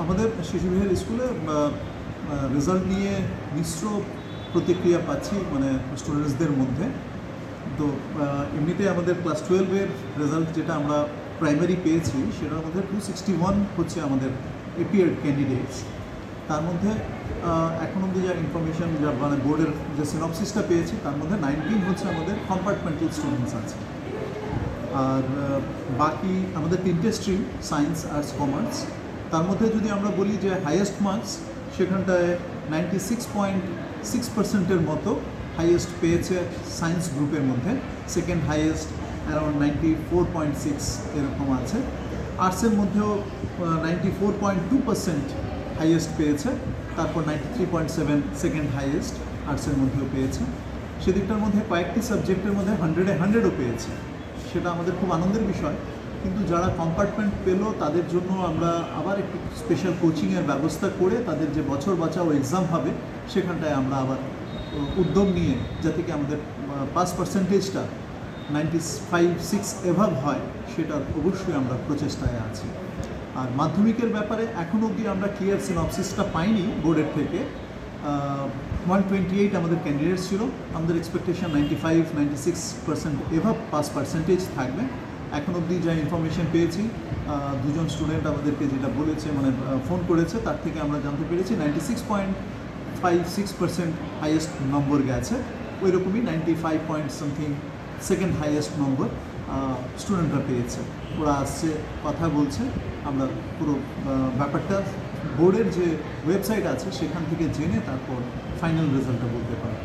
আমাদের শিশুবিহার স্কুলে রেজাল্ট নিয়ে মিশ্র প্রতিক্রিয়া পাচ্ছি মানে স্টুডেন্টসদের মধ্যে। তো এমনিতে আমাদের ক্লাস 12-এর রেজাল্ট যেটা আমরা প্রাইমারি পেয়েছি সেটার মধ্যে 261 হচ্ছে আমাদের এপিয়ার্ড ক্যান্ডিডেটস। তার মধ্যে এখন অবধি যা ইনফরমেশন যা মানে বোর্ডের যে সিনপসিসটা পেয়েছি তার মধ্যে 19 হচ্ছে আমাদের কম্পার্টমেন্টাল স্টুডেন্টস আছে। আর বাকি আমাদের 3টে স্ট্রিম সায়েন্স, আর্টস, কমার্স। তার মধ্যে যদি আমরা বলি যে হাইয়েস্ট মার্কস সেখানটায় 96.6%-এর মতো হাইয়েস্ট পেয়েছে সায়েন্স গ্রুপের মধ্যে। সেকেন্ড হাইয়েস্ট অ্যারাউন্ড 94.6 এরকম আছে। আর্টসের মধ্যেও 94.2% হাইয়েস্ট পেয়েছে, তারপর 93.7 সেকেন্ড হাইয়েস্ট আর্টসের মধ্যেও পেয়েছে। সেদিকটার মধ্যে কয়েকটি সাবজেক্টের মধ্যে 100-এ 100ও পেয়েছে, সেটা আমাদের খুব আনন্দের বিষয়। কিন্তু যারা কম্পার্টমেন্ট পেলো তাদের জন্য আমরা আবার একটু স্পেশাল কোচিংয়ের ব্যবস্থা করে তাদের যে বছর বাঁচাও এক্সাম হবে সেখানটায় আমরা আবার উদ্যোগ নিয়ে যাতে কি আমাদের পাস পার্সেন্টেজটা 95-6 এভাব হয় সেটার অবশ্যই আমরা প্রচেষ্টায় আছি। আর মাধ্যমিকের ব্যাপারে এখন অবধি আমরা ক্লিয়ার সিনপসিসটা পাইনি বোর্ডের থেকে। 128 আমাদের ক্যান্ডিডেটস ছিল, আমাদের এক্সপেকটেশন 95-96% এভাব পাস পার্সেন্টেজ থাকবে। এখন অবধি যা ইনফরমেশন পেয়েছি, দুজন স্টুডেন্ট আমাদেরকে যেটা বলেছে মানে ফোন করেছে তার থেকে আমরা জানতে পেরেছি 96.56% হাইয়েস্ট নম্বর গেছে। ওই রকমই 95 সেকেন্ড হাইয়েস্ট নম্বর স্টুডেন্টরা পেয়েছে। ওরা আসছে, কথা বলছে, আমরা পুরো ব্যাপারটা বোর্ডের যে ওয়েবসাইট আছে সেখান থেকে জেনে তারপর ফাইনাল রেজাল্টটা বলতে পারি।